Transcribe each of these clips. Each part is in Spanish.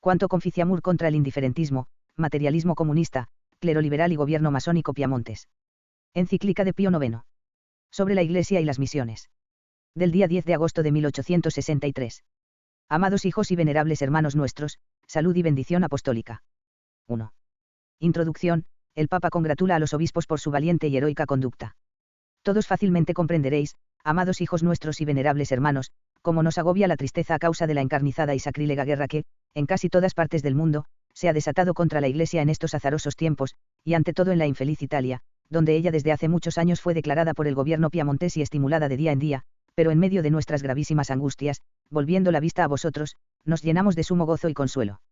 Quanto conficiamur contra el indiferentismo, materialismo comunista, clero liberal y gobierno masónico Piamontes. Encíclica de Pío IX. Sobre la Iglesia y las misiones. Del día 10 de agosto de 1863. Amados hijos y venerables hermanos nuestros, salud y bendición apostólica. 1. Introducción. El Papa congratula a los obispos por su valiente y heroica conducta. Todos fácilmente comprenderéis, amados hijos nuestros y venerables hermanos, cómo nos agobia la tristeza a causa de la encarnizada y sacrílega guerra que, en casi todas partes del mundo, se ha desatado contra la Iglesia en estos azarosos tiempos, y ante todo en la infeliz Italia, donde ella desde hace muchos años fue declarada por el gobierno piamontés y estimulada de día en día, pero en medio de nuestras gravísimas angustias, volviendo la vista a vosotros, nos llenamos de sumo gozo y consuelo.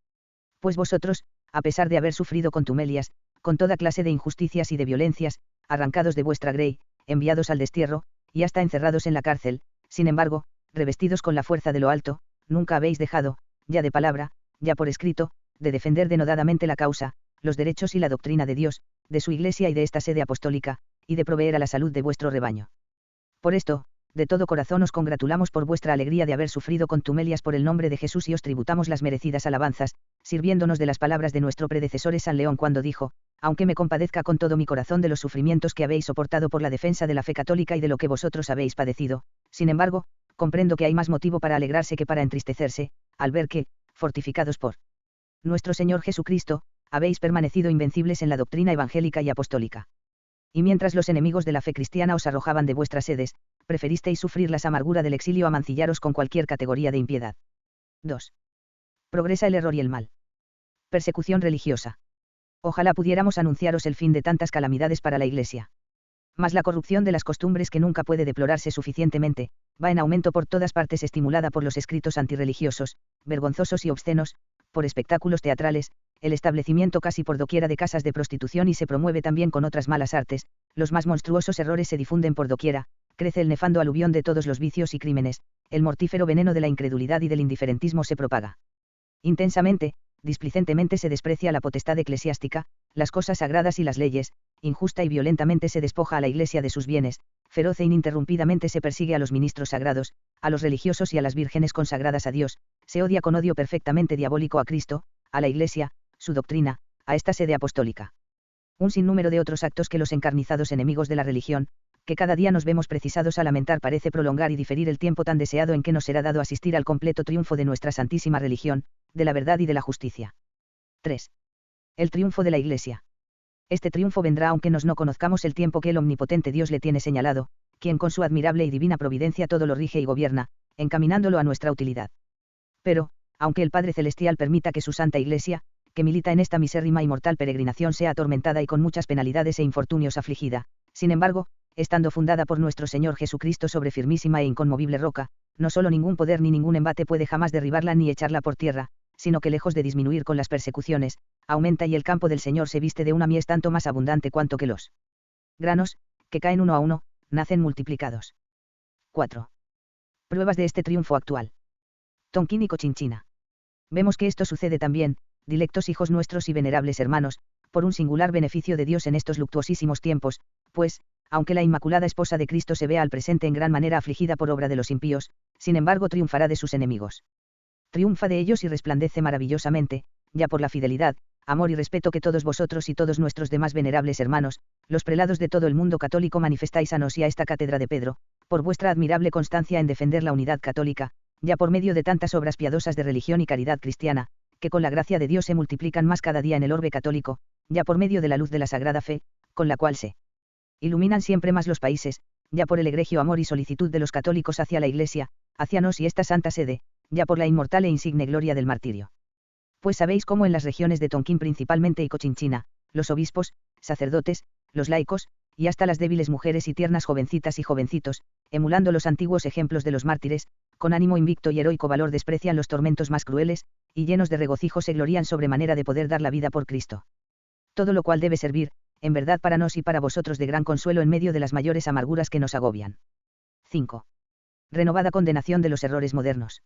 Pues vosotros, a pesar de haber sufrido contumelias, con toda clase de injusticias y de violencias, arrancados de vuestra grey, enviados al destierro, y hasta encerrados en la cárcel, sin embargo, revestidos con la fuerza de lo alto, nunca habéis dejado, ya de palabra, ya por escrito, de defender denodadamente la causa, los derechos y la doctrina de Dios, de su Iglesia y de esta sede apostólica, y de proveer a la salud de vuestro rebaño. Por esto, de todo corazón os congratulamos por vuestra alegría de haber sufrido contumelias por el nombre de Jesús y os tributamos las merecidas alabanzas, sirviéndonos de las palabras de nuestro predecesor San León cuando dijo, aunque me compadezca con todo mi corazón de los sufrimientos que habéis soportado por la defensa de la fe católica y de lo que vosotros habéis padecido, sin embargo, comprendo que hay más motivo para alegrarse que para entristecerse, al ver que, fortificados por nuestro Señor Jesucristo, habéis permanecido invencibles en la doctrina evangélica y apostólica. Y mientras los enemigos de la fe cristiana os arrojaban de vuestras sedes, preferisteis sufrir las amarguras del exilio a mancillaros con cualquier categoría de impiedad. 2. Progresa el error y el mal. Persecución religiosa. Ojalá pudiéramos anunciaros el fin de tantas calamidades para la Iglesia. Mas la corrupción de las costumbres, que nunca puede deplorarse suficientemente, va en aumento por todas partes, estimulada por los escritos antirreligiosos, vergonzosos y obscenos, por espectáculos teatrales, el establecimiento casi por doquiera de casas de prostitución, y se promueve también con otras malas artes, los más monstruosos errores se difunden por doquiera, crece el nefando aluvión de todos los vicios y crímenes, el mortífero veneno de la incredulidad y del indiferentismo se propaga. Intensamente, displicentemente se desprecia la potestad eclesiástica, las cosas sagradas y las leyes, injusta y violentamente se despoja a la Iglesia de sus bienes, feroz e ininterrumpidamente se persigue a los ministros sagrados, a los religiosos y a las vírgenes consagradas a Dios, se odia con odio perfectamente diabólico a Cristo, a la Iglesia, su doctrina, a esta sede apostólica. Un sinnúmero de otros actos que los encarnizados enemigos de la religión, que cada día nos vemos precisados a lamentar, parece prolongar y diferir el tiempo tan deseado en que nos será dado asistir al completo triunfo de nuestra santísima religión, de la verdad y de la justicia. 3. El triunfo de la Iglesia. Este triunfo vendrá aunque no conozcamos el tiempo que el omnipotente Dios le tiene señalado, quien con su admirable y divina providencia todo lo rige y gobierna, encaminándolo a nuestra utilidad. Pero, aunque el Padre Celestial permita que su Santa Iglesia, que milita en esta misérrima y mortal peregrinación, sea atormentada y con muchas penalidades e infortunios afligida, sin embargo, estando fundada por nuestro Señor Jesucristo sobre firmísima e inconmovible roca, no solo ningún poder ni ningún embate puede jamás derribarla ni echarla por tierra, sino que lejos de disminuir con las persecuciones, aumenta, y el campo del Señor se viste de una mies tanto más abundante cuanto que los granos, que caen uno a uno, nacen multiplicados. 4. Pruebas de este triunfo actual. Tonquín y Cochinchina. Vemos que esto sucede también, dilectos hijos nuestros y venerables hermanos, por un singular beneficio de Dios en estos luctuosísimos tiempos, pues, aunque la Inmaculada Esposa de Cristo se vea al presente en gran manera afligida por obra de los impíos, sin embargo triunfará de sus enemigos. Triunfa de ellos y resplandece maravillosamente, ya por la fidelidad, amor y respeto que todos vosotros y todos nuestros demás venerables hermanos, los prelados de todo el mundo católico, manifestáis a nos y a esta cátedra de Pedro, por vuestra admirable constancia en defender la unidad católica, ya por medio de tantas obras piadosas de religión y caridad cristiana, que con la gracia de Dios se multiplican más cada día en el orbe católico, ya por medio de la luz de la sagrada fe, con la cual se iluminan siempre más los países, ya por el egregio amor y solicitud de los católicos hacia la Iglesia, hacia nos y esta santa sede, ya por la inmortal e insigne gloria del martirio. Pues sabéis cómo en las regiones de Tonquín principalmente y Cochinchina, los obispos, sacerdotes, los laicos, y hasta las débiles mujeres y tiernas jovencitas y jovencitos, emulando los antiguos ejemplos de los mártires, con ánimo invicto y heroico valor desprecian los tormentos más crueles, y llenos de regocijo se glorían sobremanera de poder dar la vida por Cristo. Todo lo cual debe servir, en verdad, para nos y para vosotros de gran consuelo en medio de las mayores amarguras que nos agobian. 5. Renovada condenación de los errores modernos.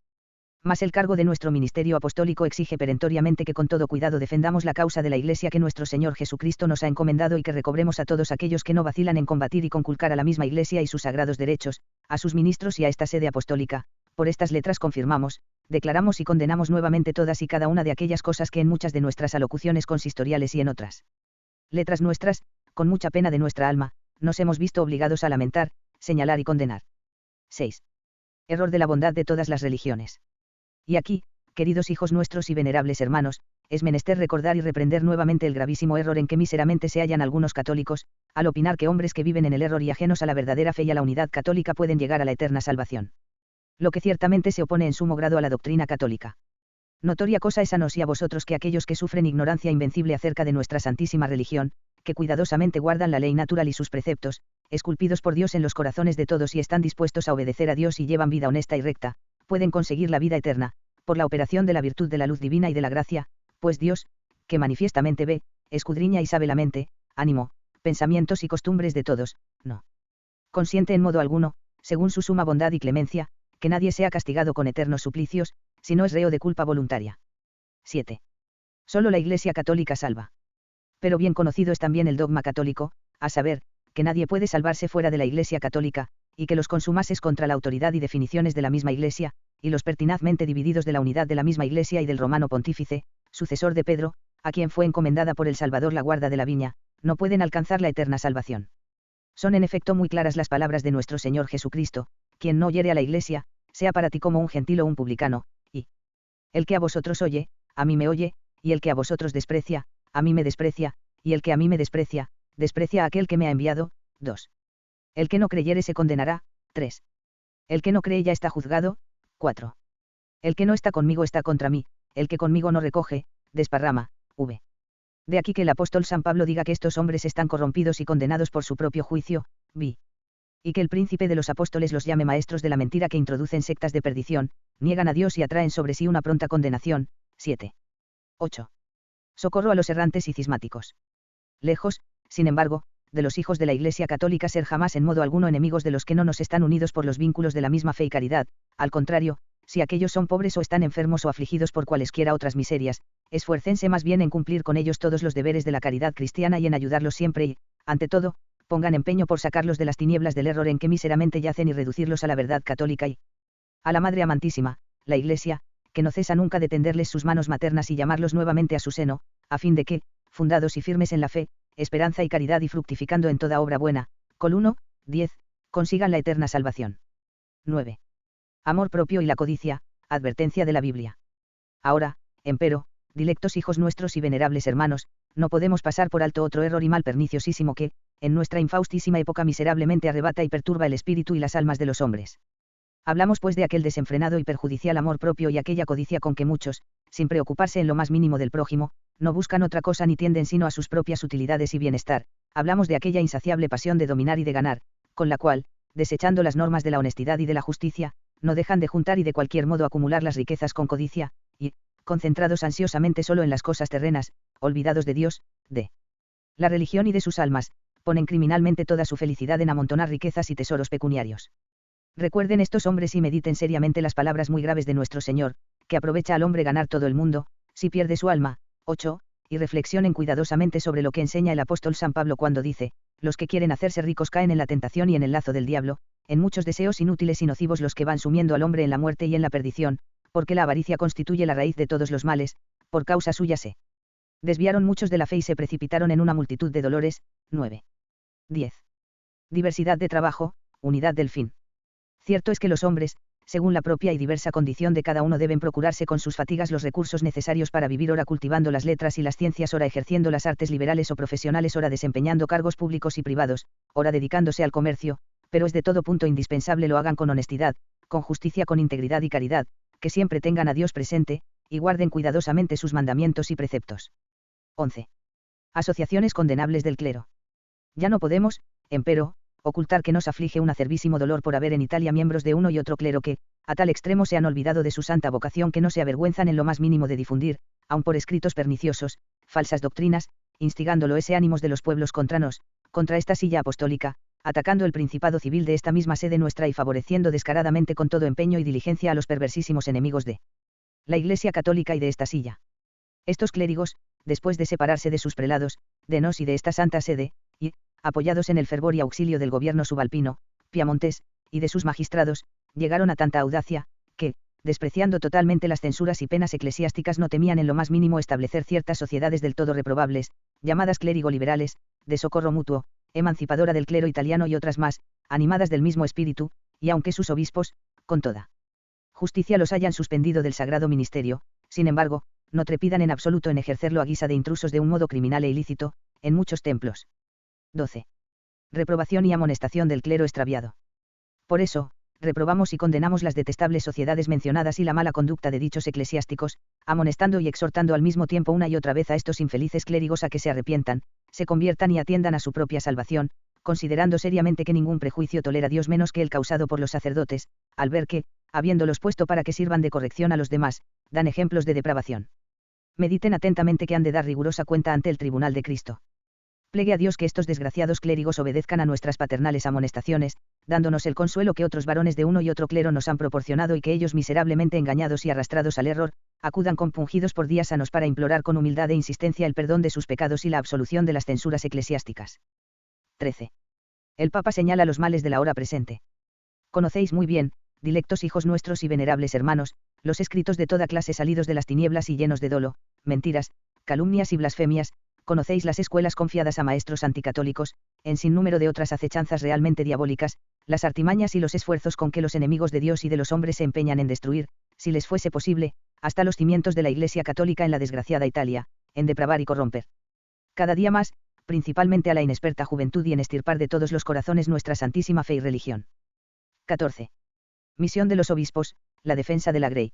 Mas el cargo de nuestro ministerio apostólico exige perentoriamente que con todo cuidado defendamos la causa de la Iglesia que nuestro Señor Jesucristo nos ha encomendado, y que recobremos a todos aquellos que no vacilan en combatir y conculcar a la misma Iglesia y sus sagrados derechos, a sus ministros y a esta sede apostólica. Por estas letras confirmamos, Declaramos y condenamos nuevamente todas y cada una de aquellas cosas que en muchas de nuestras alocuciones consistoriales y en otras letras nuestras, con mucha pena de nuestra alma, nos hemos visto obligados a lamentar, señalar y condenar. 6. Error de la bondad de todas las religiones. Y aquí, queridos hijos nuestros y venerables hermanos, es menester recordar y reprender nuevamente el gravísimo error en que míseramente se hallan algunos católicos, al opinar que hombres que viven en el error y ajenos a la verdadera fe y a la unidad católica pueden llegar a la eterna salvación. Lo que ciertamente se opone en sumo grado a la doctrina católica. Notoria cosa es a nos y a vosotros que aquellos que sufren ignorancia invencible acerca de nuestra santísima religión, que cuidadosamente guardan la ley natural y sus preceptos, esculpidos por Dios en los corazones de todos y están dispuestos a obedecer a Dios y llevan vida honesta y recta, pueden conseguir la vida eterna, por la operación de la virtud de la luz divina y de la gracia, pues Dios, que manifiestamente ve, escudriña y sabe la mente, ánimo, pensamientos y costumbres de todos, no consiente en modo alguno, según su suma bondad y clemencia, que nadie sea castigado con eternos suplicios, si no es reo de culpa voluntaria. 7. Solo la Iglesia católica salva. Pero bien conocido es también el dogma católico, a saber, que nadie puede salvarse fuera de la Iglesia católica, y que los consumases contra la autoridad y definiciones de la misma Iglesia, y los pertinazmente divididos de la unidad de la misma Iglesia y del romano pontífice, sucesor de Pedro, a quien fue encomendada por el Salvador la guarda de la viña, no pueden alcanzar la eterna salvación. Son en efecto muy claras las palabras de nuestro Señor Jesucristo: quien no oyere a la Iglesia, sea para ti como un gentil o un publicano, y el que a vosotros oye, a mí me oye, y el que a vosotros desprecia, a mí me desprecia, y el que a mí me desprecia, desprecia a aquel que me ha enviado. 2. El que no creyere se condenará. 3. El que no cree ya está juzgado. 4. El que no está conmigo está contra mí, el que conmigo no recoge, desparrama. V. De aquí que el apóstol San Pablo diga que estos hombres están corrompidos y condenados por su propio juicio. Vi. Y que el príncipe de los apóstoles los llame maestros de la mentira, que introducen sectas de perdición, niegan a Dios y atraen sobre sí una pronta condenación. 7. 8. Socorro a los errantes y cismáticos. Lejos, sin embargo, de los hijos de la Iglesia católica ser jamás en modo alguno enemigos de los que no nos están unidos por los vínculos de la misma fe y caridad, al contrario, si aquellos son pobres o están enfermos o afligidos por cualesquiera otras miserias, esfuércense más bien en cumplir con ellos todos los deberes de la caridad cristiana y en ayudarlos siempre y, ante todo, pongan empeño por sacarlos de las tinieblas del error en que míseramente yacen y reducirlos a la verdad católica y a la Madre Amantísima, la Iglesia, que no cesa nunca de tenderles sus manos maternas y llamarlos nuevamente a su seno, a fin de que, fundados y firmes en la fe, esperanza y caridad y fructificando en toda obra buena, col 1, 10, consigan la eterna salvación. 9. Amor propio y la codicia, advertencia de la Biblia. Ahora, empero, dilectos hijos nuestros y venerables hermanos, no podemos pasar por alto otro error y mal perniciosísimo que, en nuestra infaustísima época miserablemente arrebata y perturba el espíritu y las almas de los hombres. Hablamos pues de aquel desenfrenado y perjudicial amor propio y aquella codicia con que muchos, sin preocuparse en lo más mínimo del prójimo, no buscan otra cosa ni tienden sino a sus propias utilidades y bienestar. Hablamos de aquella insaciable pasión de dominar y de ganar, con la cual, desechando las normas de la honestidad y de la justicia, no dejan de juntar y de cualquier modo acumular las riquezas con codicia, y, concentrados ansiosamente solo en las cosas terrenas, olvidados de Dios, de la religión y de sus almas, ponen criminalmente toda su felicidad en amontonar riquezas y tesoros pecuniarios. Recuerden estos hombres y mediten seriamente las palabras muy graves de nuestro Señor, que aprovecha al hombre ganar todo el mundo, si pierde su alma. 8. Y reflexionen cuidadosamente sobre lo que enseña el apóstol San Pablo cuando dice: los que quieren hacerse ricos caen en la tentación y en el lazo del diablo, en muchos deseos inútiles y nocivos los que van sumiendo al hombre en la muerte y en la perdición, porque la avaricia constituye la raíz de todos los males, por causa suya se desviaron muchos de la fe y se precipitaron en una multitud de dolores. 9. 10. Diversidad de trabajo, unidad del fin. Cierto es que los hombres, según la propia y diversa condición de cada uno, deben procurarse con sus fatigas los recursos necesarios para vivir, ora cultivando las letras y las ciencias, ora ejerciendo las artes liberales o profesionales, ora desempeñando cargos públicos y privados, ora dedicándose al comercio, pero es de todo punto indispensable lo hagan con honestidad, con justicia, con integridad y caridad, que siempre tengan a Dios presente, y guarden cuidadosamente sus mandamientos y preceptos. 11. Asociaciones condenables del clero. Ya no podemos, empero, ocultar que nos aflige un acervísimo dolor por haber en Italia miembros de uno y otro clero que, a tal extremo se han olvidado de su santa vocación que no se avergüenzan en lo más mínimo de difundir, aun por escritos perniciosos, falsas doctrinas, instigándolo ese ánimos de los pueblos contra nos, contra esta silla apostólica, atacando el principado civil de esta misma sede nuestra y favoreciendo descaradamente con todo empeño y diligencia a los perversísimos enemigos de la Iglesia católica y de esta silla. Estos clérigos, después de separarse de sus prelados, de nos y de esta santa sede, y, apoyados en el fervor y auxilio del gobierno subalpino, piamontés, y de sus magistrados, llegaron a tanta audacia, que, despreciando totalmente las censuras y penas eclesiásticas, no temían en lo más mínimo establecer ciertas sociedades del todo reprobables, llamadas clérigo-liberales, de socorro mutuo, emancipadora del clero italiano y otras más, animadas del mismo espíritu, y aunque sus obispos, con toda justicia los hayan suspendido del sagrado ministerio, sin embargo, no trepidan en absoluto en ejercerlo a guisa de intrusos de un modo criminal e ilícito, en muchos templos. 12. Reprobación y amonestación del clero extraviado. Por eso, reprobamos y condenamos las detestables sociedades mencionadas y la mala conducta de dichos eclesiásticos, amonestando y exhortando al mismo tiempo una y otra vez a estos infelices clérigos a que se arrepientan, se conviertan y atiendan a su propia salvación, considerando seriamente que ningún prejuicio tolera Dios menos que el causado por los sacerdotes, al ver que, habiéndolos puesto para que sirvan de corrección a los demás, dan ejemplos de depravación. Mediten atentamente que han de dar rigurosa cuenta ante el tribunal de Cristo. Plegue a Dios que estos desgraciados clérigos obedezcan a nuestras paternales amonestaciones, dándonos el consuelo que otros varones de uno y otro clero nos han proporcionado, y que ellos, miserablemente engañados y arrastrados al error, acudan compungidos por días sanos para implorar con humildad e insistencia el perdón de sus pecados y la absolución de las censuras eclesiásticas. 13. El Papa señala los males de la hora presente. Conocéis muy bien, dilectos hijos nuestros y venerables hermanos, los escritos de toda clase salidos de las tinieblas y llenos de dolo, mentiras, calumnias y blasfemias. Conocéis las escuelas confiadas a maestros anticatólicos, en sinnúmero de otras acechanzas realmente diabólicas, las artimañas y los esfuerzos con que los enemigos de Dios y de los hombres se empeñan en destruir, si les fuese posible, hasta los cimientos de la Iglesia católica en la desgraciada Italia, en depravar y corromper cada día más, principalmente a la inexperta juventud, y en extirpar de todos los corazones nuestra santísima fe y religión. 14. Misión de los obispos, la defensa de la Grey.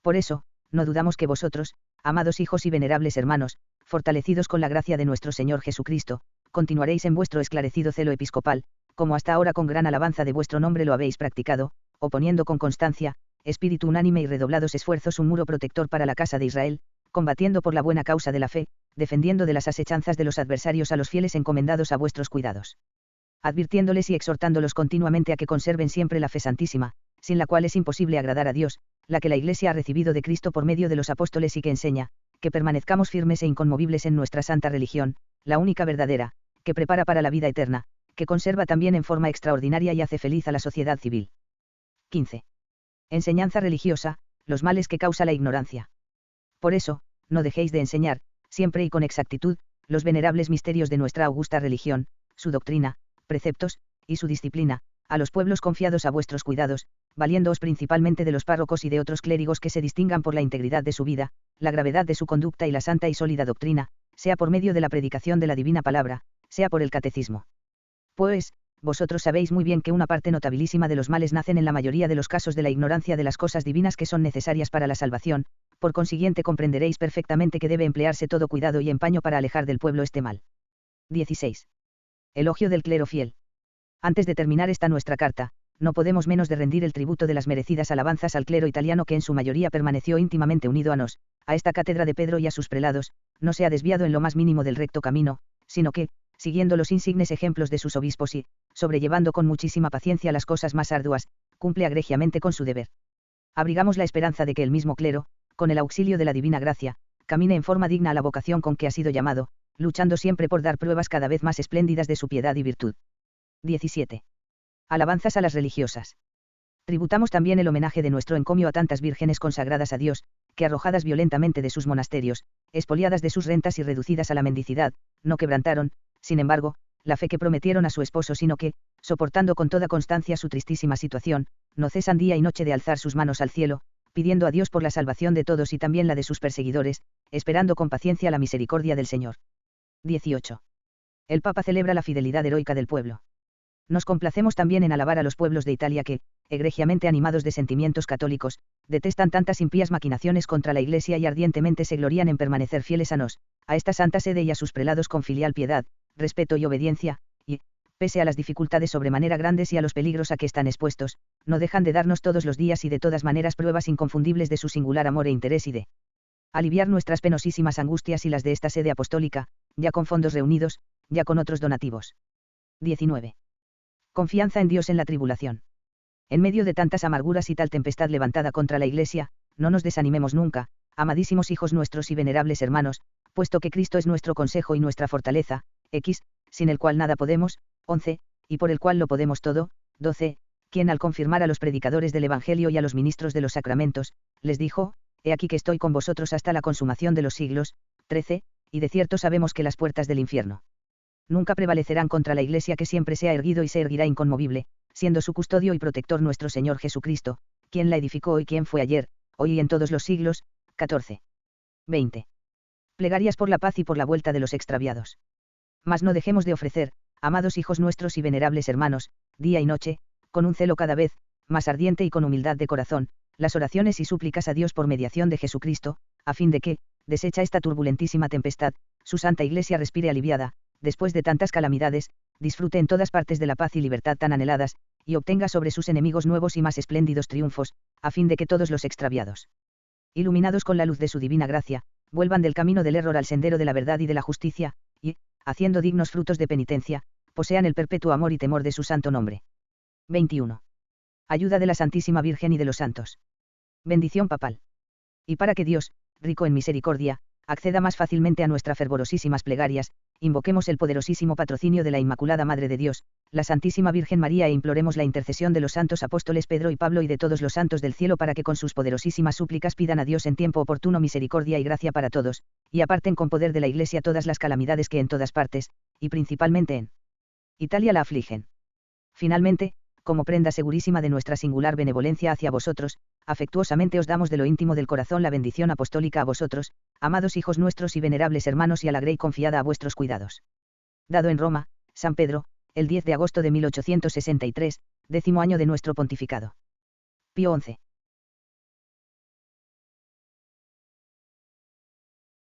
Por eso, no dudamos que vosotros, amados hijos y venerables hermanos, fortalecidos con la gracia de nuestro Señor Jesucristo, continuaréis en vuestro esclarecido celo episcopal, como hasta ahora con gran alabanza de vuestro nombre lo habéis practicado, oponiendo con constancia, espíritu unánime y redoblados esfuerzos un muro protector para la casa de Israel, combatiendo por la buena causa de la fe, defendiendo de las asechanzas de los adversarios a los fieles encomendados a vuestros cuidados. Advirtiéndoles y exhortándolos continuamente a que conserven siempre la fe santísima, sin la cual es imposible agradar a Dios, la que la Iglesia ha recibido de Cristo por medio de los apóstoles y que enseña, que permanezcamos firmes e inconmovibles en nuestra santa religión, la única verdadera, que prepara para la vida eterna, que conserva también en forma extraordinaria y hace feliz a la sociedad civil. 15. Enseñanza religiosa, los males que causa la ignorancia. Por eso, no dejéis de enseñar, siempre y con exactitud, los venerables misterios de nuestra augusta religión, su doctrina, preceptos, y su disciplina, a los pueblos confiados a vuestros cuidados, valiéndoos principalmente de los párrocos y de otros clérigos que se distingan por la integridad de su vida, la gravedad de su conducta y la santa y sólida doctrina, sea por medio de la predicación de la divina palabra, sea por el catecismo. Pues, vosotros sabéis muy bien que una parte notabilísima de los males nacen en la mayoría de los casos de la ignorancia de las cosas divinas que son necesarias para la salvación, por consiguiente comprenderéis perfectamente que debe emplearse todo cuidado y empeño para alejar del pueblo este mal. 16. Elogio del clero fiel. Antes de terminar esta nuestra carta, no podemos menos de rendir el tributo de las merecidas alabanzas al clero italiano que en su mayoría permaneció íntimamente unido a nos, a esta cátedra de Pedro y a sus prelados, no se ha desviado en lo más mínimo del recto camino, sino que, siguiendo los insignes ejemplos de sus obispos y, sobrellevando con muchísima paciencia las cosas más arduas, cumple agregiamente con su deber. Abrigamos la esperanza de que el mismo clero, con el auxilio de la divina gracia, camine en forma digna a la vocación con que ha sido llamado, luchando siempre por dar pruebas cada vez más espléndidas de su piedad y virtud. 17. Alabanzas a las religiosas. Tributamos también el homenaje de nuestro encomio a tantas vírgenes consagradas a Dios, que arrojadas violentamente de sus monasterios, expoliadas de sus rentas y reducidas a la mendicidad, no quebrantaron, sin embargo, la fe que prometieron a su esposo, sino que, soportando con toda constancia su tristísima situación, no cesan día y noche de alzar sus manos al cielo, pidiendo a Dios por la salvación de todos y también la de sus perseguidores, esperando con paciencia la misericordia del Señor. 18. El Papa celebra la fidelidad heroica del pueblo. Nos complacemos también en alabar a los pueblos de Italia que, egregiamente animados de sentimientos católicos, detestan tantas impías maquinaciones contra la Iglesia y ardientemente se glorían en permanecer fieles a nos, a esta santa sede y a sus prelados con filial piedad, respeto y obediencia, y, pese a las dificultades sobremanera grandes y a los peligros a que están expuestos, no dejan de darnos todos los días y de todas maneras pruebas inconfundibles de su singular amor e interés y de aliviar nuestras penosísimas angustias y las de esta sede apostólica, ya con fondos reunidos, ya con otros donativos. 19. Confianza en Dios en la tribulación. En medio de tantas amarguras y tal tempestad levantada contra la Iglesia, no nos desanimemos nunca, amadísimos hijos nuestros y venerables hermanos, puesto que Cristo es nuestro consejo y nuestra fortaleza, sin el cual nada podemos, 11, y por el cual lo podemos todo, 12, quien al confirmar a los predicadores del Evangelio y a los ministros de los sacramentos, les dijo, he aquí que estoy con vosotros hasta la consumación de los siglos. 13, y de cierto sabemos que las puertas del infierno nunca prevalecerán contra la Iglesia, que siempre se ha erguido y se erguirá inconmovible, siendo su custodio y protector nuestro Señor Jesucristo, quien la edificó y quien fue ayer, hoy y en todos los siglos. 14. 20. Plegarias por la paz y por la vuelta de los extraviados. Mas no dejemos de ofrecer, amados hijos nuestros y venerables hermanos, día y noche, con un celo cada vez más ardiente y con humildad de corazón, las oraciones y súplicas a Dios por mediación de Jesucristo, a fin de que, deshecha esta turbulentísima tempestad, su santa Iglesia respire aliviada, después de tantas calamidades, disfrute en todas partes de la paz y libertad tan anheladas, y obtenga sobre sus enemigos nuevos y más espléndidos triunfos, a fin de que todos los extraviados, iluminados con la luz de su divina gracia, vuelvan del camino del error al sendero de la verdad y de la justicia, y, haciendo dignos frutos de penitencia, posean el perpetuo amor y temor de su santo nombre. 21. Ayuda de la Santísima Virgen y de los santos. Bendición papal. Y para que Dios, rico en misericordia, acceda más fácilmente a nuestras fervorosísimas plegarias, invoquemos el poderosísimo patrocinio de la Inmaculada Madre de Dios, la Santísima Virgen María, e imploremos la intercesión de los santos apóstoles Pedro y Pablo y de todos los santos del cielo, para que con sus poderosísimas súplicas pidan a Dios en tiempo oportuno misericordia y gracia para todos, y aparten con poder de la Iglesia todas las calamidades que en todas partes, y principalmente en Italia, la afligen. Finalmente, como prenda segurísima de nuestra singular benevolencia hacia vosotros, afectuosamente os damos de lo íntimo del corazón la bendición apostólica a vosotros, amados hijos nuestros y venerables hermanos, y a la grey confiada a vuestros cuidados. Dado en Roma, San Pedro, el 10 de agosto de 1863, 10º año de nuestro pontificado. Pío XI.